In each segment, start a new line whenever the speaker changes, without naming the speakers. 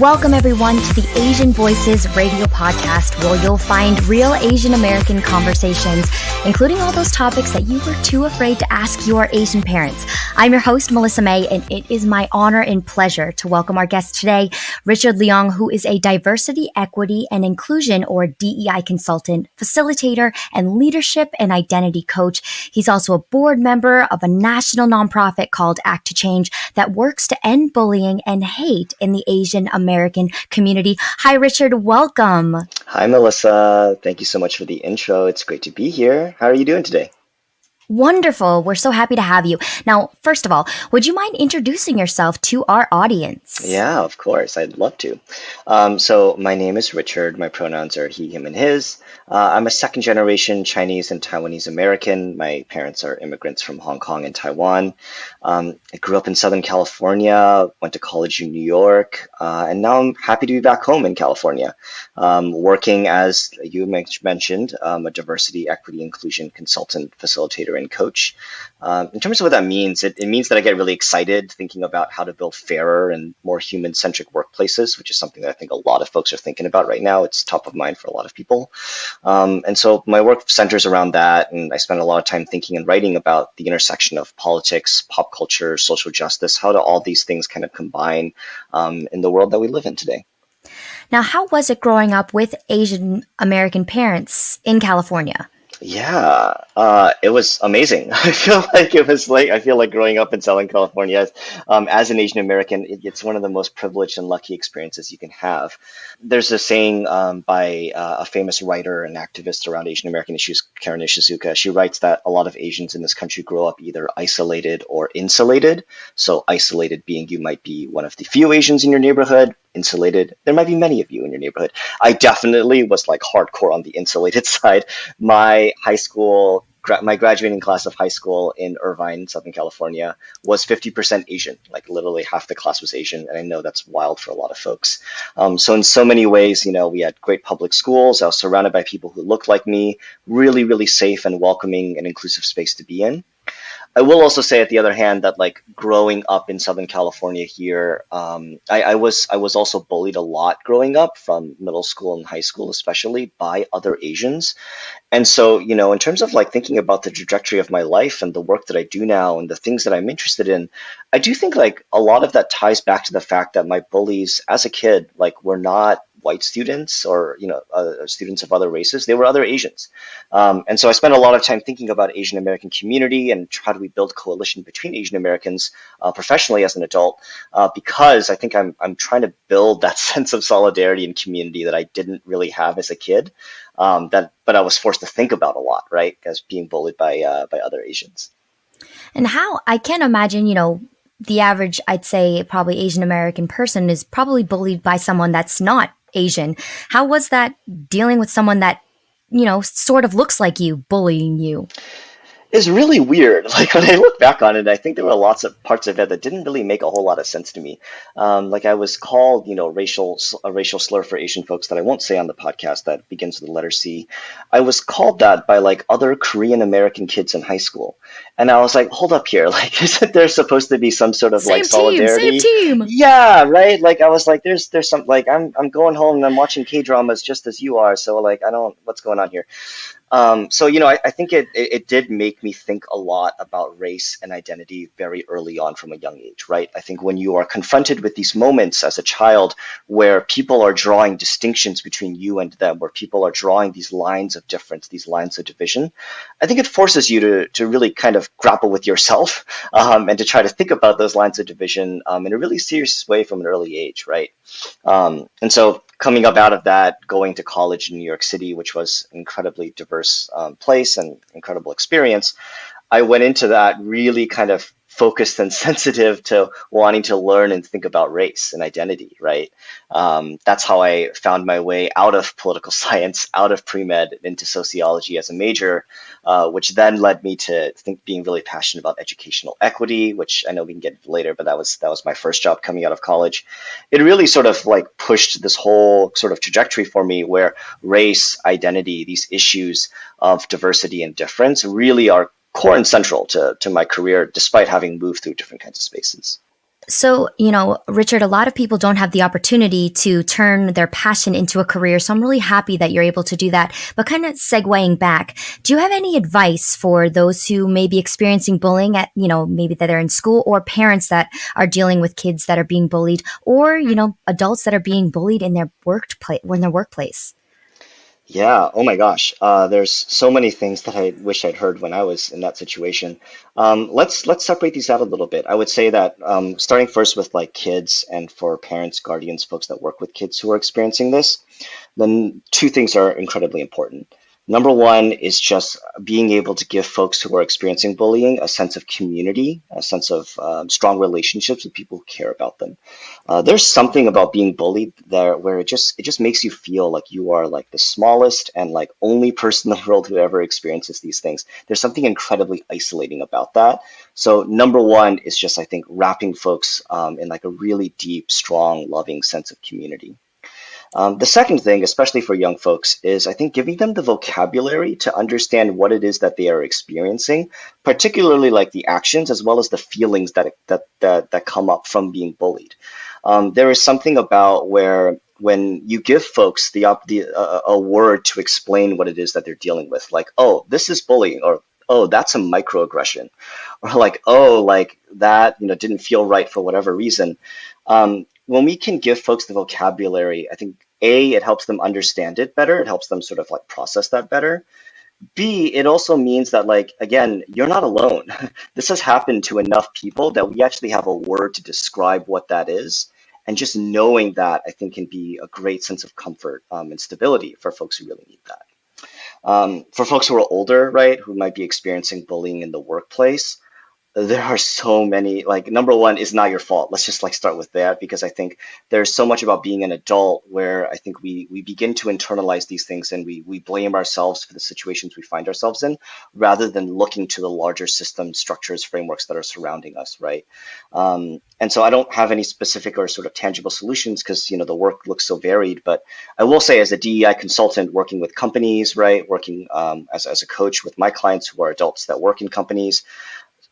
Welcome everyone to the Asian Voices radio podcast, where you'll find real Asian American conversations, including all those topics that you were too afraid to ask your Asian parents. I'm your host, Melissa May, and it is my honor and pleasure to welcome our guest today, Richard Leong, who is a diversity, equity, and inclusion, or DEI consultant, facilitator, and leadership and identity coach. He's also a board member of a national nonprofit called Act to Change that works to end bullying and hate in the Asian American community. Hi, Richard. Welcome.
Hi, Melissa. Thank you so much for the intro. It's great to be here. How are you doing today?
Wonderful. We're so happy to have you. Now, first of all, would you mind introducing yourself to our audience?
Yeah, of course. I'd love to. So my name is Richard. My pronouns are he, him, and his. I'm a second generation Chinese and Taiwanese American. My parents are immigrants from Hong Kong and Taiwan. I grew up in Southern California, went to college in New York, and now I'm happy to be back home in California, working as you mentioned, a diversity, equity, inclusion consultant, facilitator, and coach. In terms of what that means, it means that I get really excited thinking about how to build fairer and more human-centric workplaces, which is something that I think a lot of folks are thinking about right now. It's top of mind for a lot of people. And so my work centers around that, and I spend a lot of time thinking and writing about the intersection of politics, pop culture, social justice, how do all these things kind of combine in the world that we live in today.
Now, how was it growing up with Asian American parents in California?
Yeah, it was amazing. I feel like growing up in Southern California as an Asian American, it's one of the most privileged and lucky experiences you can have. There's a saying by a famous writer and activist around Asian American issues, Karen Ishizuka. She writes that a lot of Asians in this country grow up either isolated or insulated. So isolated being you might be one of the few Asians in your neighborhood. Insulated, there might be many of you in your neighborhood. I definitely was like hardcore on the insulated side. My graduating class of high school in Irvine, Southern California, was 50% Asian. Like literally half the class was Asian, and I know that's wild for a lot of folks. So in so many ways, we had great public schools. I was surrounded by people who looked like me. Really, really safe and welcoming and inclusive space to be in. I will also say, at the other hand, that like growing up in Southern California here, I was also bullied a lot growing up, from middle school and high school, especially by other Asians. And so, in terms of like thinking about the trajectory of my life and the work that I do now and the things that I'm interested in, I do think like a lot of that ties back to the fact that my bullies as a kid, like, were not white students or students of other races. They were other Asians. And so I spent a lot of time thinking about Asian American community and how do we build coalition between Asian Americans professionally as an adult, because I think I'm trying to build that sense of solidarity and community that I didn't really have as a kid, but I was forced to think about a lot, right, as being bullied by other Asians.
And how, I can't imagine, the average, I'd say probably Asian American person is probably bullied by someone that's not Asian. How was that dealing with someone that, sort of looks like you, bullying you?
Is really weird. Like when I look back on it, I think there were lots of parts of it that didn't really make a whole lot of sense to me. Like I was called, a racial slur for Asian folks that I won't say on the podcast that begins with the letter C. I was called that by like other Korean American kids in high school, and I was like, hold up here, like isn't there supposed to be some sort of like solidarity?
Same team.
Yeah, right. Like I was like, there's some like I'm going home and I'm watching K-dramas just as you are, so like what's going on here? So, I think it did make me think a lot about race and identity very early on from a young age, right? I think when you are confronted with these moments as a child where people are drawing distinctions between you and them, where people are drawing these lines of difference, these lines of division, I think it forces you to really kind of grapple with yourself and to try to think about those lines of division in a really serious way from an early age, right? And so coming up out of that, going to college in New York City, which was an incredibly diverse place and incredible experience, I went into that really kind of focused and sensitive to wanting to learn and think about race and identity, right? That's how I found my way out of political science, out of pre-med, into sociology as a major, which then led me to being really passionate about educational equity, which I know we can get later, but that was my first job coming out of college. It really sort of like pushed this whole sort of trajectory for me where race, identity, these issues of diversity and difference really are core and central to my career, despite having moved through different kinds of spaces.
So, Richard, a lot of people don't have the opportunity to turn their passion into a career. So I'm really happy that you're able to do that. But kind of segueing back, do you have any advice for those who may be experiencing bullying at, maybe that they're in school, or parents that are dealing with kids that are being bullied, or, adults that are being bullied in their workplace?
Yeah, oh my gosh. There's so many things that I wish I'd heard when I was in that situation. Let's separate these out a little bit. I would say that starting first with like kids and for parents, guardians, folks that work with kids who are experiencing this, then two things are incredibly important. Number one is just being able to give folks who are experiencing bullying a sense of community, a sense of strong relationships with people who care about them. There's something about being bullied there where it just makes you feel like you are like the smallest and like only person in the world who ever experiences these things. There's something incredibly isolating about that. So number one is just I think wrapping folks in like a really deep, strong, loving sense of community. The second thing, especially for young folks, is I think giving them the vocabulary to understand what it is that they are experiencing, particularly like the actions as well as the feelings that come up from being bullied. There is something about where when you give folks a word to explain what it is that they're dealing with, like, oh, this is bullying, or oh, that's a microaggression, or like, oh, like that, didn't feel right for whatever reason. When we can give folks the vocabulary, I think A, it helps them understand it better. It helps them sort of like process that better. B, it also means that, like, again, you're not alone. This has happened to enough people that we actually have a word to describe what that is. And just knowing that, I think, can be a great sense of comfort and stability for folks who really need that. For folks who are older, right, who might be experiencing bullying in the workplace, there are so many, like, number one is not your fault. Let's just like start with that, because I think there's so much about being an adult where I think we begin to internalize these things, and we blame ourselves for the situations we find ourselves in, rather than looking to the larger system structures, frameworks that are surrounding us, right? And so I don't have any specific or sort of tangible solutions, because the work looks so varied. But I will say, as a DEI consultant working with companies, right, working as a coach with my clients who are adults that work in companies,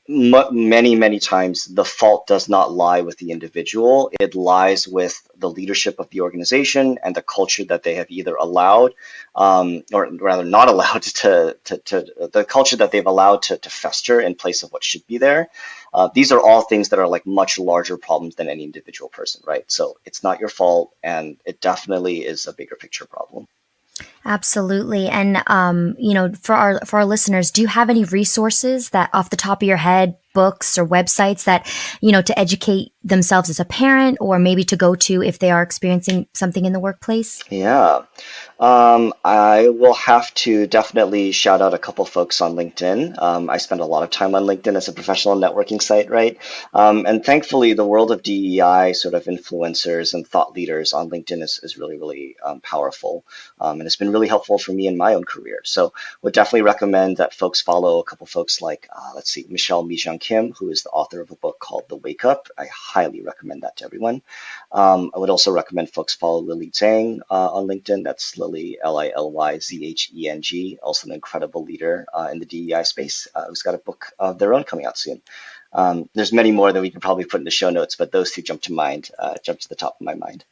many times the fault does not lie with the individual. It lies with the leadership of the organization and the culture that they have either allowed, or rather not allowed to the culture that they've allowed to fester in place of what should be there. These are all things that are like much larger problems than any individual person, right? So it's not your fault, and it definitely is a bigger picture problem.
Absolutely. And for our listeners, do you have any resources that off the top of your head, books or websites that, to educate themselves as a parent, or maybe to go to if they are experiencing something in the workplace?
Yeah. I will have to definitely shout out a couple folks on LinkedIn. I spend a lot of time on LinkedIn as a professional networking site, right? And thankfully, the world of DEI sort of influencers and thought leaders on LinkedIn is really, really powerful. And it's been really helpful for me in my own career. So would definitely recommend that folks follow a couple folks like, let's see, Michelle Mijang Kim, who is the author of a book called The Wake Up. I highly recommend that to everyone. I would also recommend folks follow Lily Zhang on LinkedIn. That's Lily, Lilyzheng, also an incredible leader in the DEI space, who's got a book of their own coming out soon. There's many more that we could probably put in the show notes, but those two jump to the top of my mind.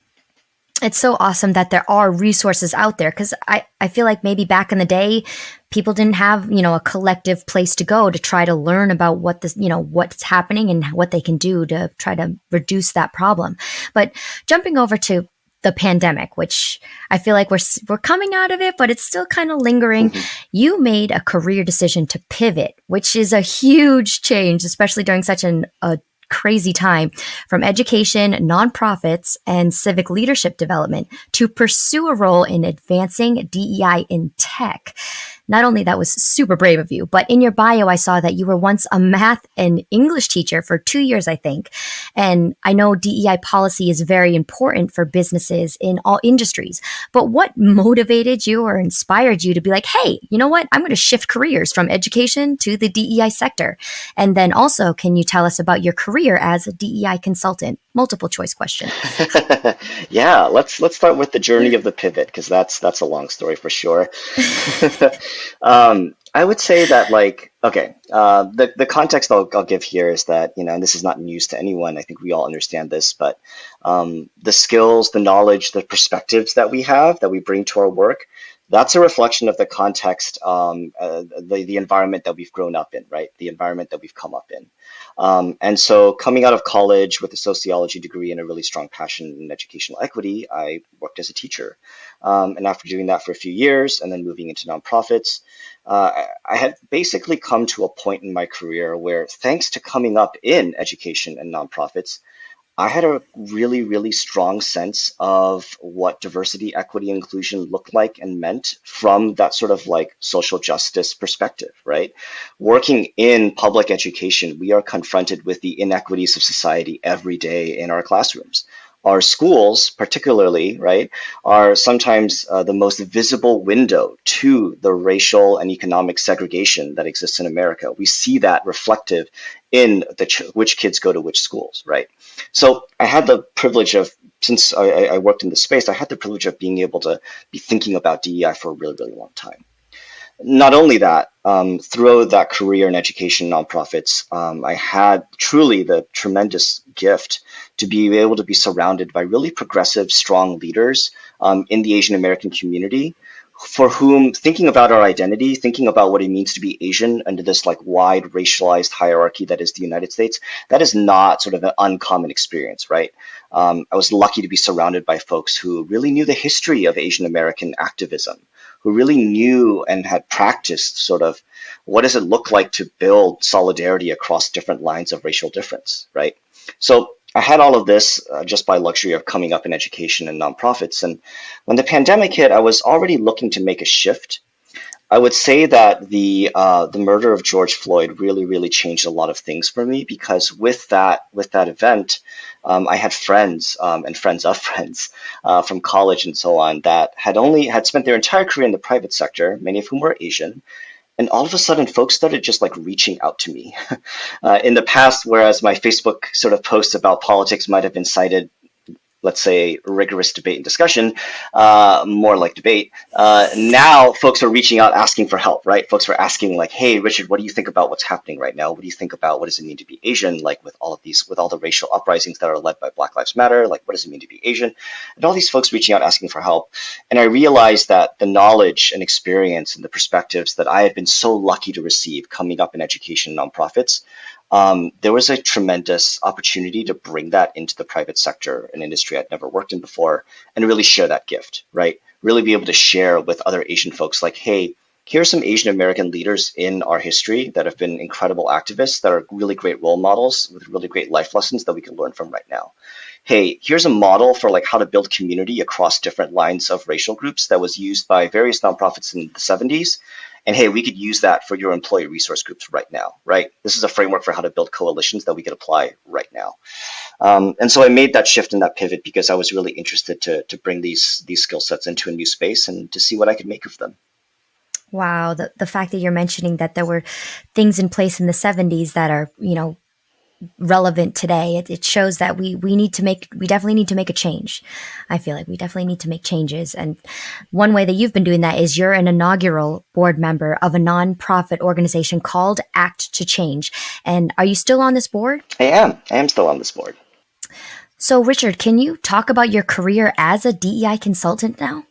It's so awesome that there are resources out there, because I feel like maybe back in the day, people didn't have, a collective place to go to try to learn about what's happening and what they can do to try to reduce that problem. But jumping over to the pandemic, which I feel like we're coming out of it, but it's still kind of lingering. You made a career decision to pivot, which is a huge change, especially during such a crazy time, from education, nonprofits, and civic leadership development to pursue a role in advancing DEI in tech. Not only that was super brave of you, but in your bio, I saw that you were once a math and English teacher for 2 years, I think. And I know DEI policy is very important for businesses in all industries. But what motivated you or inspired you to be like, hey, you know what? I'm going to shift careers from education to the DEI sector. And then also, can you tell us about your career as a DEI consultant? Multiple choice question.
Yeah, let's start with the journey of the pivot, because that's a long story for sure. I would say that okay, the context I'll give here is that, and this is not news to anyone. I think we all understand this, but the skills, the knowledge, the perspectives that we have that we bring to our work, that's a reflection of the context, the environment that we've grown up in, right? The environment that we've come up in. And so coming out of college with a sociology degree and a really strong passion in educational equity, I worked as a teacher. And after doing that for a few years and then moving into nonprofits, I had basically come to a point in my career where, thanks to coming up in education and nonprofits, I had a really, really strong sense of what diversity, equity, inclusion looked like and meant from that sort of like social justice perspective, right? Working in public education, we are confronted with the inequities of society every day in our classrooms. Our schools, particularly, right, are sometimes the most visible window to the racial and economic segregation that exists in America. We see that reflective in which kids go to which schools, right? So I had the privilege of, since I worked in this space, I had the privilege of being able to be thinking about DEI for a really, really long time. Not only that, throughout that career in education nonprofits, I had truly the tremendous gift to be able to be surrounded by really progressive, strong leaders in the Asian American community, for whom thinking about our identity, thinking about what it means to be Asian under this like wide racialized hierarchy that is the United States, that is not sort of an uncommon experience, right? I was lucky to be surrounded by folks who really knew the history of Asian American activism, who really knew and had practiced sort of what does it look like to build solidarity across different lines of racial difference, right? So I had all of this just by luxury of coming up in education and nonprofits. And when the pandemic hit, I was already looking to make a shift. I would say that the murder of George Floyd really, really changed a lot of things for me, because with that event, I had friends and friends of friends from college and so on that had spent their entire career in the private sector, many of whom were Asian. And all of a sudden, folks started just like reaching out to me. In the past, whereas my Facebook sort of posts about politics might have incited, let's say, rigorous debate and discussion, more like debate. Now folks are reaching out asking for help, right? Folks are asking like, hey, Richard, what do you think about what's happening right now? What do you think about what does it mean to be Asian? Like with all the racial uprisings that are led by Black Lives Matter, like what does it mean to be Asian? And all these folks reaching out asking for help. And I realized that the knowledge and experience and the perspectives that I had been so lucky to receive coming up in education nonprofits, there was a tremendous opportunity to bring that into the private sector, an industry I'd never worked in before, and really share that gift, right? Really be able to share with other Asian folks like, hey, here are some Asian American leaders in our history that have been incredible activists, that are really great role models with really great life lessons that we can learn from right now. Hey, here's a model for like how to build community across different lines of racial groups that was used by various nonprofits in the 70s. And hey, we could use that for your employee resource groups right now, right? This is a framework for how to build coalitions that we could apply right now. And so I made that shift and that pivot because I was really interested to bring these skill sets into a new space and to see what I could make of them.
Wow, the fact that you're mentioning that there were things in place in the 70s that are, relevant today, it shows that we definitely need to make a change. I feel like we definitely need to make changes. And one way that you've been doing that is you're an inaugural board member of a nonprofit organization called Act to Change. And are you still on this board?
I am still on this board.
So Richard, can you talk about your career as a DEI consultant now?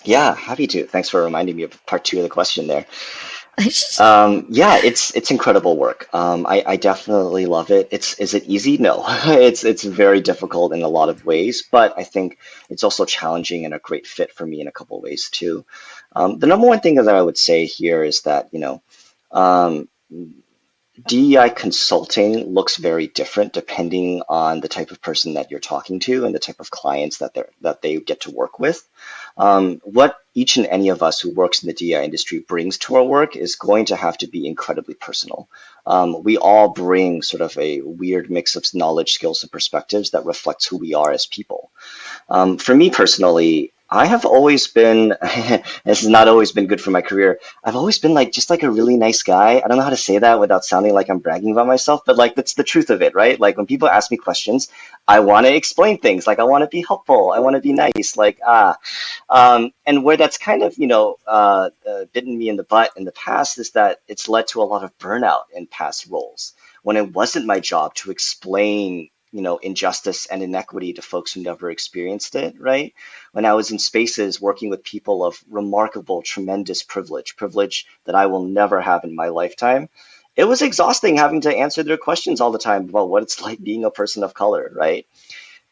Yeah, happy to. Thanks for reminding me of part 2 of the question there. Yeah, it's incredible work. I definitely love it. Is it easy? No, it's very difficult in a lot of ways, but I think it's also challenging and a great fit for me in a couple of ways too. The number one thing that I would say here is that, DEI consulting looks very different depending on the type of person that you're talking to and the type of clients that they get to work with. What each and any of us who works in the DEI industry brings to our work is going to have to be incredibly personal. We all bring sort of a weird mix of knowledge, skills, and perspectives that reflects who we are as people. For me personally, I have always been, this has not always been good for my career. I've always been like, just like a really nice guy. I don't know how to say that without sounding like I'm bragging about myself, but like, that's the truth of it, right? Like when people ask me questions, I want to explain things. Like I want to be helpful. I want to be nice. And where that's kind of, bitten me in the butt in the past is that it's led to a lot of burnout in past roles when it wasn't my job to explain, injustice and inequity to folks who never experienced it, right? When I was in spaces working with people of remarkable, tremendous privilege that I will never have in my lifetime, it was exhausting having to answer their questions all the time about what it's like being a person of color, right?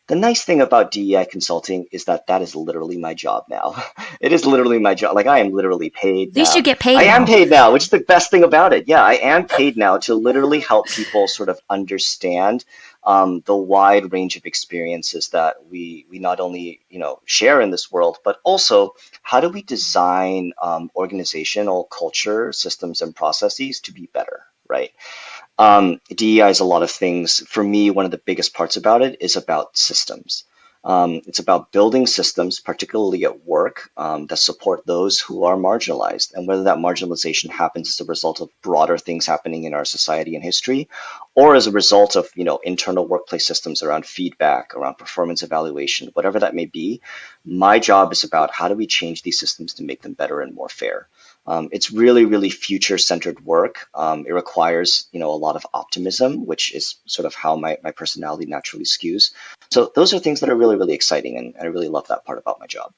The nice thing about DEI consulting is that that is literally my job now. It is literally my job. Like I am literally paid
At least you
now.
get
I
paid
am
now.
paid now, which is the best thing about it. Yeah, I am paid now to literally help people sort of understand the wide range of experiences that we not only share in this world, but also how do we design organizational culture, systems, and processes to be better, right? DEI is a lot of things. For me, one of the biggest parts about it is about systems. It's about building systems, particularly at work, that support those who are marginalized. And whether that marginalization happens as a result of broader things happening in our society and history, or as a result of internal workplace systems around feedback, around performance evaluation, whatever that may be, my job is about how do we change these systems to make them better and more fair. It's really, really future-centered work. It requires, a lot of optimism, which is sort of how my personality naturally skews. So those are things that are really, really exciting, and I really love that part about my job.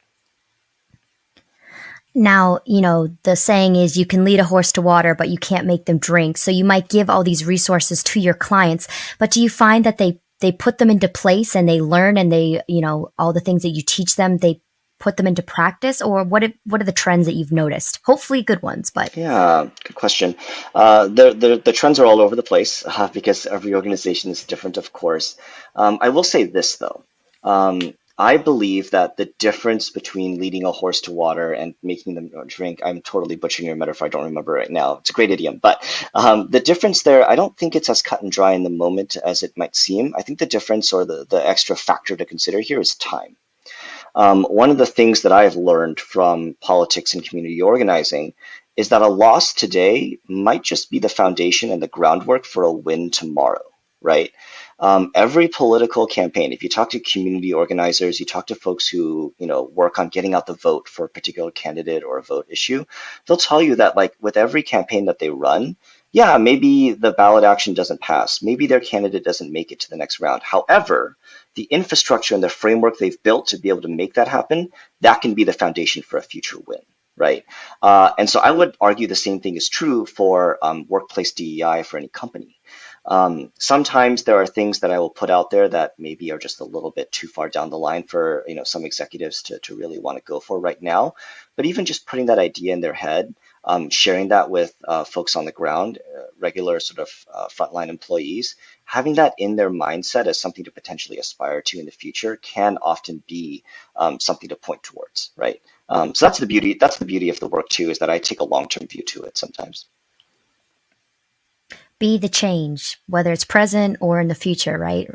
Now, the saying is you can lead a horse to water, but you can't make them drink. So you might give all these resources to your clients, but do you find that they put them into place and they learn and they, all the things that you teach them, they put them into practice? Or what are the trends that you've noticed? Hopefully good ones, but
Yeah, good question. The trends are all over the place because every organization is different, of course. I will say this, though. I believe that the difference between leading a horse to water and making them drink, I'm totally butchering your metaphor. I don't remember right now. It's a great idiom. But the difference there, I don't think it's as cut and dry in the moment as it might seem. I think the difference or the extra factor to consider here is time. One of the things that I've learned from politics and community organizing is that a loss today might just be the foundation and the groundwork for a win tomorrow, right? Every political campaign, if you talk to community organizers, you talk to folks who, work on getting out the vote for a particular candidate or a vote issue, they'll tell you that like with every campaign that they run, yeah, maybe the ballot action doesn't pass. Maybe their candidate doesn't make it to the next round. However, the infrastructure and the framework they've built to be able to make that happen, that can be the foundation for a future win, right? And so I would argue the same thing is true for workplace DEI for any company. Sometimes there are things that I will put out there that maybe are just a little bit too far down the line for some executives to really want to go for right now. But even just putting that idea in their head, sharing that with folks on the ground, regular sort of frontline employees, having that in their mindset as something to potentially aspire to in the future can often be something to point towards, right? So that's the beauty. That's the beauty of the work too, is that I take a long-term view to it sometimes.
be the change, whether it's present or in the future, right?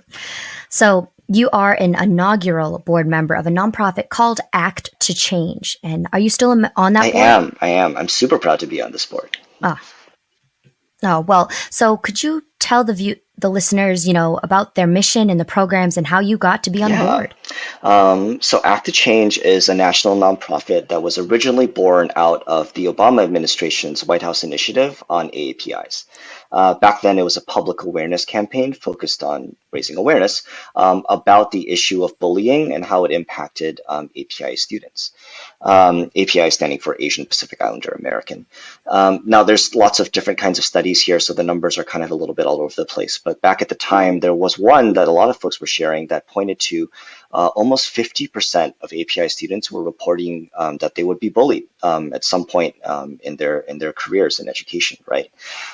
So you are an inaugural board member of a nonprofit called Act to Change. And are you still on
I
that board?
am. I am. I'm super proud to be on this board.
Ah, oh, well, so could you tell the listeners, about their mission and the programs and how you got to be on the
Yeah.
board?
So Act to Change is a national nonprofit that was originally born out of the Obama administration's White House initiative on AAPIs. Back then, it was a public awareness campaign focused on raising awareness about the issue of bullying and how it impacted API students. API standing for Asian Pacific Islander American. Now, there's lots of different kinds of studies here, so the numbers are kind of a little bit all over the place. But back at the time, there was one that a lot of folks were sharing that pointed to almost 50% of API students were reporting that they would be bullied at some point in their careers in education, right?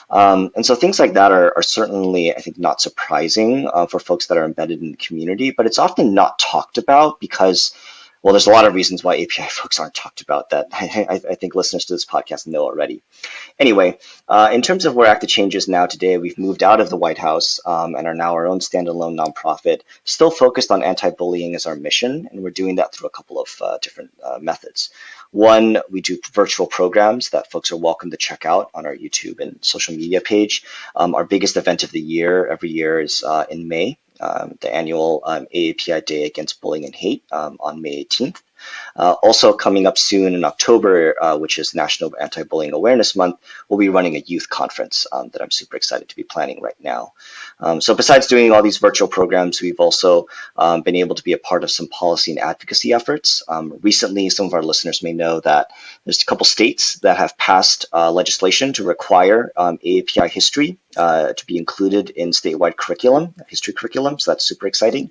And so things like that are certainly, I think, not surprising for folks that are embedded in the community, but it's often not talked about because well, there's a lot of reasons why API folks aren't talked about that I think listeners to this podcast know already. Anyway, in terms of where ACTA Change is now today, we've moved out of the White House and are now our own standalone nonprofit, still focused on anti-bullying as our mission, and we're doing that through a couple of different methods. One, we do virtual programs that folks are welcome to check out on our YouTube and social media page. Our biggest event of the year every year is in May, the annual AAPI Day Against Bullying and Hate on May 18th. Also coming up soon in October, which is National Anti-Bullying Awareness Month, we'll be running a youth conference that I'm super excited to be planning right now. So besides doing all these virtual programs, we've also been able to be a part of some policy and advocacy efforts. Recently, some of our listeners may know that there's a couple states that have passed legislation to require AAPI history to be included in statewide curriculum, history curriculum, so that's super exciting.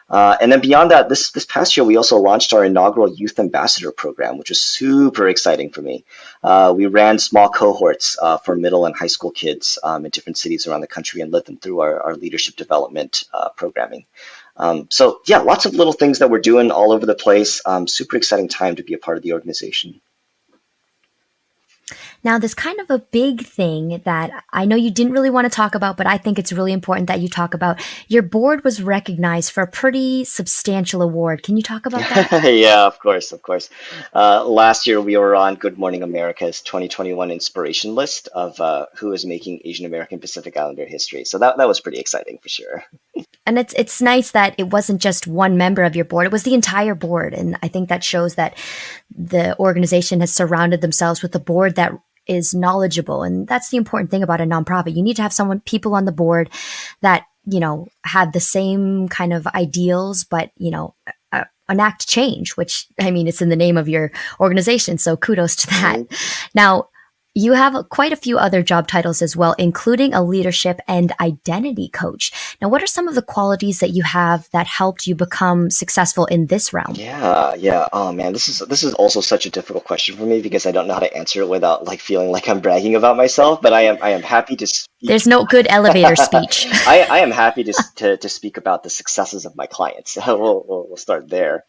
And then beyond that, this past year, we also launched our inaugural Youth Ambassador program, which was super exciting for me. We ran small cohorts for middle and high school kids in different cities around the country and led them through our leadership development programming. So yeah, lots of little things that we're doing all over the place. Super exciting time to be a part of the organization.
Now, there's kind of a big thing that I know you didn't really want to talk about, but I think it's really important that you talk about. Your board was recognized for a pretty substantial award. Can you talk about that?
Yeah, of course, of course. Last year, we were on Good Morning America's 2021 inspiration list of who is making Asian American Pacific Islander history. So that was pretty exciting for sure.
And it's nice that it wasn't just one member of your board, it was the entire board. And I think that shows that the organization has surrounded themselves with a board that is knowledgeable. And that's the important thing about a nonprofit. You need to have people on the board that, have the same kind of ideals, but, enact change, which, I mean, it's in the name of your organization. So kudos to that. Mm-hmm. Now, you have quite a few other job titles as well, including a leadership and identity coach. Now, what are some of the qualities that you have that helped you become successful in this realm?
Yeah. Oh man, this is also such a difficult question for me because I don't know how to answer it without like feeling like I'm bragging about myself. But I am happy to speak.
There's no good elevator speech.
I am happy to speak about the successes of my clients. We'll start there.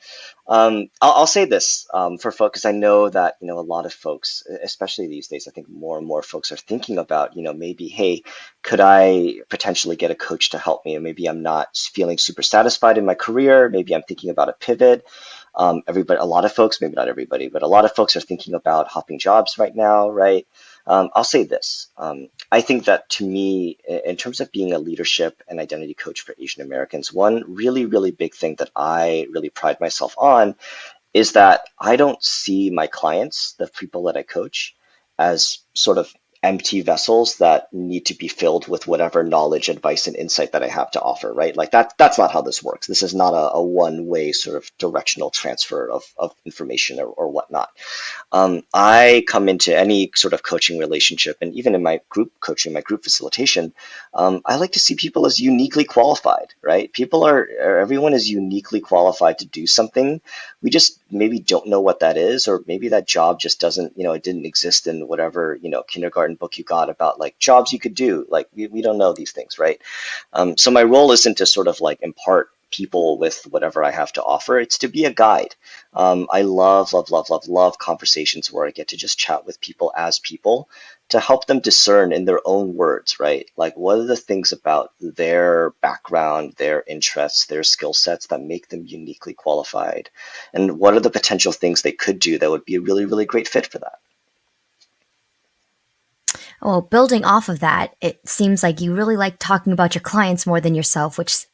I'll say this for folks. I know that a lot of folks, especially these days, I think more and more folks are thinking about maybe, hey, could I potentially get a coach to help me? And maybe I'm not feeling super satisfied in my career. Maybe I'm thinking about a pivot. A lot of folks, maybe not everybody, but a lot of folks are thinking about hopping jobs right now, right? I'll say this. I think that to me, in terms of being a leadership and identity coach for Asian Americans, one really, really big thing that I really pride myself on is that I don't see my clients, the people that I coach, as sort of empty vessels that need to be filled with whatever knowledge, advice, and insight that I have to offer, right? Like that's not how this works. This is not a one-way sort of directional transfer of information or whatnot. I come into any sort of coaching relationship, and even in my group coaching, my group facilitation, I like to see people as uniquely qualified, right? Everyone is uniquely qualified to do something. We just maybe don't know what that is, or maybe that job just doesn't, it didn't exist in whatever, kindergarten book you got about like jobs you could do. Like we don't know these things, right? So my role isn't to sort of like impart people with whatever I have to offer. It's to be a guide. I love conversations where I get to just chat with people as people to help them discern in their own words, right? Like what are the things about their background, their interests, their skill sets that make them uniquely qualified? And what are the potential things they could do that would be a really, really great fit for that?
Well, building off of that, it seems like you really like talking about your clients more than yourself, which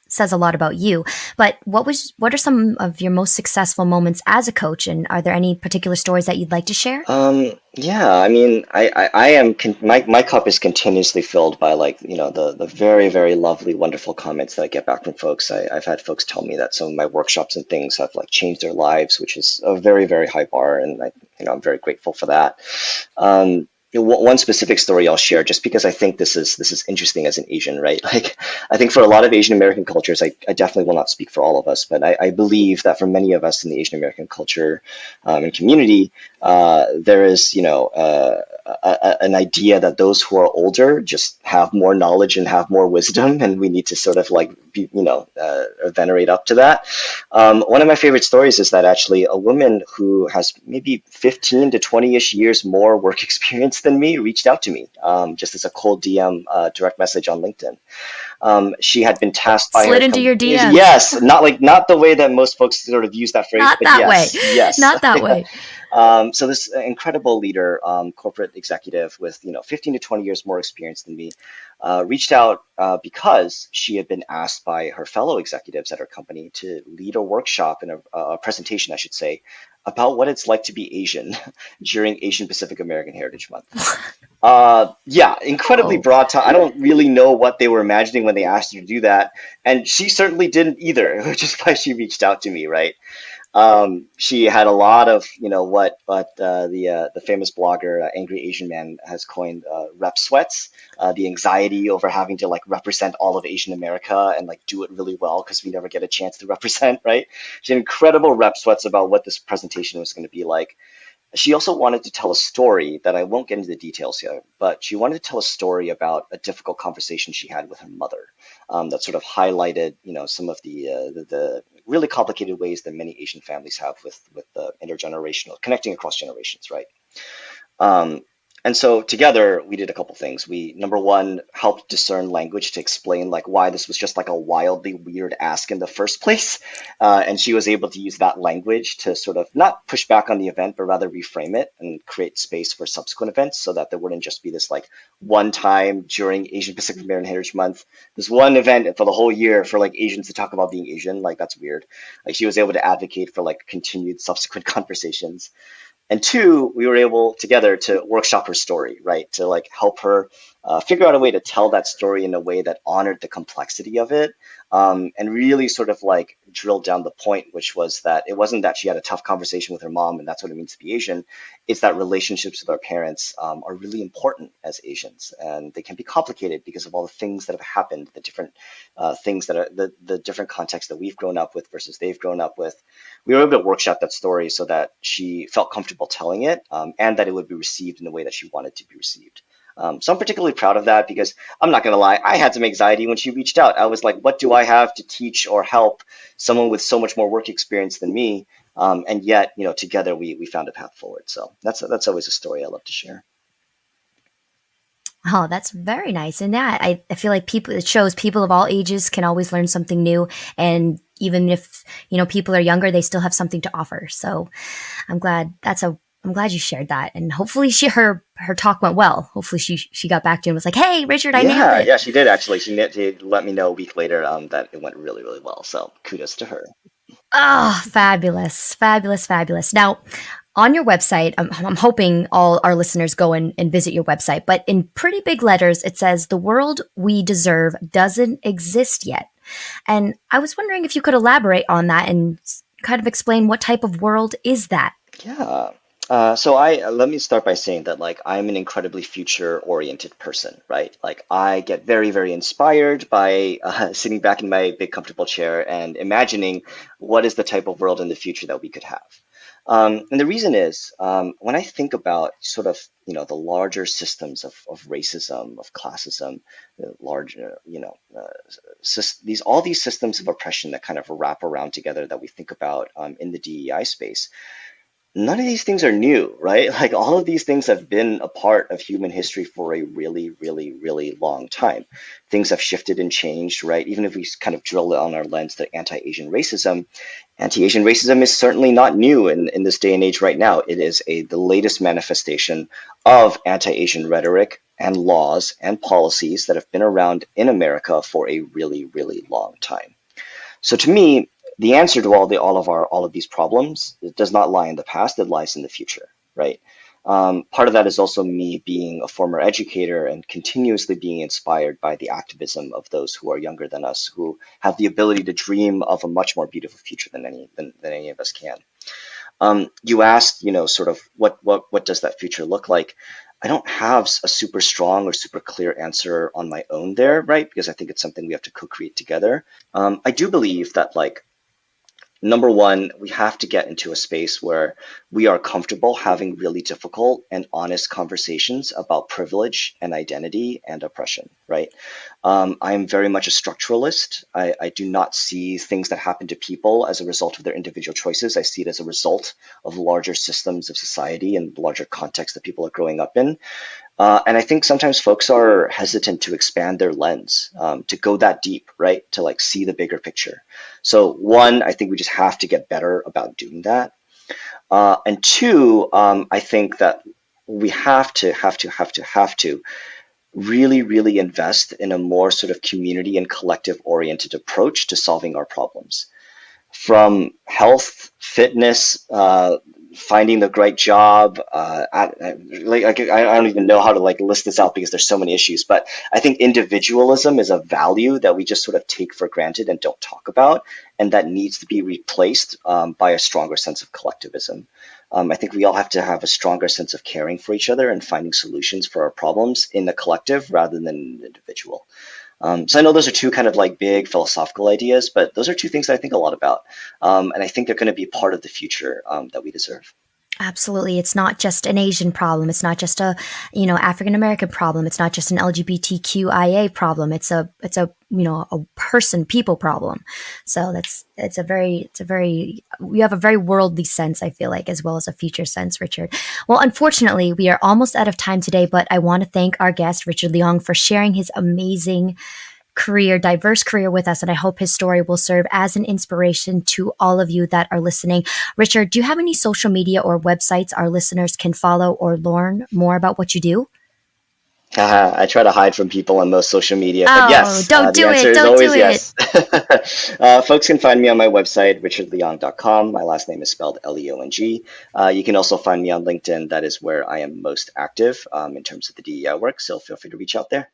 says a lot about you. But what are some of your most successful moments as a coach, and are there any particular stories that you'd like to share?
Yeah, I mean, my cup is continuously filled by the very, very lovely, wonderful comments that I get back from folks. I've had folks tell me that some of my workshops and things have like changed their lives, which is a very, very high bar, and I'm very grateful for that. one specific story I'll share, just because I think this is interesting as an Asian, right? Like, I think for a lot of Asian American cultures, I definitely will not speak for all of us, but I believe that for many of us in the Asian American culture and community, there is, an idea that those who are older just have more knowledge and have more wisdom, and we need to sort of like venerate up to that. One of my favorite stories is that actually a woman who has maybe 15 to 20-ish years more work experience than me reached out to me just as a cold DM direct message on LinkedIn. She had been tasked by
Slid into your DMs.
yes, not the way that most folks sort of use that phrase,
Not
but
that way.
yes.
Not that way.
So this incredible leader, corporate executive with 15 to 20 years more experience than me, reached out because she had been asked by her fellow executives at her company to lead a workshop and a presentation, I should say, about what it's like to be Asian during Asian Pacific American Heritage Month. Yeah, incredibly
Oh.
broad. I don't really know what they were imagining when they asked her to do that, and she certainly didn't either, which is why she reached out to me, right? She had a lot of, the famous blogger Angry Asian Man has coined rep sweats, the anxiety over having to like represent all of Asian America and like do it really well because we never get a chance to represent, right? She had incredible rep sweats about what this presentation was going to be like. She also wanted to tell a story that I won't get into the details here, but she wanted to tell a story about a difficult conversation she had with her mother, that sort of highlighted, some of the really complicated ways that many Asian families have with the intergenerational connecting across generations, right? Um, and so together we did a couple things. We, number one, helped discern language to explain like why this was just like a wildly weird ask in the first place. And she was able to use that language to sort of not push back on the event, but rather reframe it and create space for subsequent events so that there wouldn't just be this like one time during Asian Pacific American Heritage Month, this one event for the whole year for like Asians to talk about being Asian. Like that's weird. Like she was able to advocate for like continued subsequent conversations. And two, we were able together to workshop her story, right? To like help her figure out a way to tell that story in a way that honored the complexity of it, and really sort of like drilled down the point, which was that it wasn't that she had a tough conversation with her mom and that's what it means to be Asian. It's that relationships with our parents are really important as Asians, and they can be complicated because of all the things that have happened, the different things that are the different contexts that we've grown up with versus they've grown up with. We were able to workshop that story so that she felt comfortable telling it, and that it would be received in the way that she wanted to be received. So I'm particularly proud of that because I'm not going to lie, I had some anxiety when she reached out. I was like, what do I have to teach or help someone with so much more work experience than me? And yet, together we found a path forward. So that's always a story I love to share.
Oh, that's very nice. And yeah, I feel like people, it shows people of all ages can always learn something new. And even if, people are younger, they still have something to offer. So I'm glad you shared that. And hopefully her talk went well. Hopefully she got back to you and was like, hey, Richard, I nailed
Yeah,
it.
yeah, she did actually. She let me know a week later that it went really, really well. So kudos to her.
Oh, fabulous, fabulous, fabulous. Now, on your website, I'm hoping all our listeners go and visit your website, but in pretty big letters, it says, the world we deserve doesn't exist yet. And I was wondering if you could elaborate on that and kind of explain what type of world is that?
Yeah. So I let me start by saying that like I'm an incredibly future oriented person, right? Like I get very, very inspired by sitting back in my big comfortable chair and imagining what is the type of world in the future that we could have. And the reason is when I think about sort of the larger systems of racism, of classism, the larger these all these systems of oppression that kind of wrap around together that we think about in the DEI space, none of these things are new, right? Like all of these things have been a part of human history for a really, really, really long time. Things have shifted and changed, right? Even if we kind of drill on our lens to anti-Asian racism is certainly not new in this day and age right now. It is the latest manifestation of anti-Asian rhetoric and laws and policies that have been around in America for a really, really long time. So to me, the answer to all of these problems, it does not lie in the past; it lies in the future, right? Part of that is also me being a former educator and continuously being inspired by the activism of those who are younger than us, who have the ability to dream of a much more beautiful future than any of us can. You asked, sort of what does that future look like? I don't have a super strong or super clear answer on my own there, right? Because I think it's something we have to co-create together. I do believe that like number one, we have to get into a space where we are comfortable having really difficult and honest conversations about privilege and identity and oppression, right? I'm very much a structuralist. I do not see things that happen to people as a result of their individual choices. I see it as a result of larger systems of society and larger context that people are growing up in. And I think sometimes folks are hesitant to expand their lens, to go that deep, right? To like see the bigger picture. So one, I think we just have to get better about doing that. And two, I think that we have to really, really invest in a more sort of community and collective oriented approach to solving our problems. From health, fitness, finding the right job. I don't even know how to like list this out because there's so many issues. But I think individualism is a value that we just sort of take for granted and don't talk about, and that needs to be replaced by a stronger sense of collectivism. I think we all have to have a stronger sense of caring for each other and finding solutions for our problems in the collective rather than an individual. So I know those are two kind of like big philosophical ideas, but those are two things that I think a lot about. And I think they're going to be part of the future that we deserve.
Absolutely. It's not just an Asian problem. It's not just a, African American problem. It's not just an LGBTQIA problem. It's a people problem. So we have a very worldly sense, I feel like, as well as a future sense, Richard. Well, unfortunately, we are almost out of time today, but I want to thank our guest, Richard Leong, for sharing his amazing diverse career with us. And I hope his story will serve as an inspiration to all of you that are listening. Richard, do you have any social media or websites our listeners can follow or learn more about what you do?
I try to hide from people on most social media, but yes,
don't do
the answer
it.
is
Don't
always
do
yes. Folks can find me on my website, richardleong.com. My last name is spelled Leong. You can also find me on LinkedIn. That is where I am most active in terms of the DEI work, so feel free to reach out there.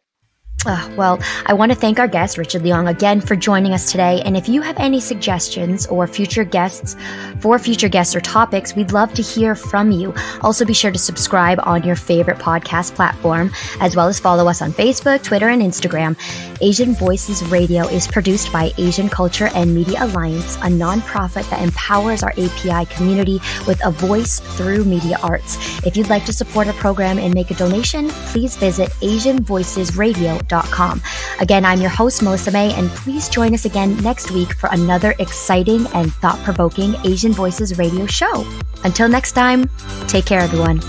Well, I want to thank our guest, Richard Leong, again for joining us today. And if you have any suggestions or future guests or topics, we'd love to hear from you. Also, be sure to subscribe on your favorite podcast platform, as well as follow us on Facebook, Twitter, and Instagram. Asian Voices Radio is produced by Asian Culture and Media Alliance, a nonprofit that empowers our API community with a voice through media arts. If you'd like to support our program and make a donation, please visit asianvoicesradio.com. Again, I'm your host, Melissa May, and please join us again next week for another exciting and thought-provoking Asian Voices Radio show. Until next time, take care, everyone.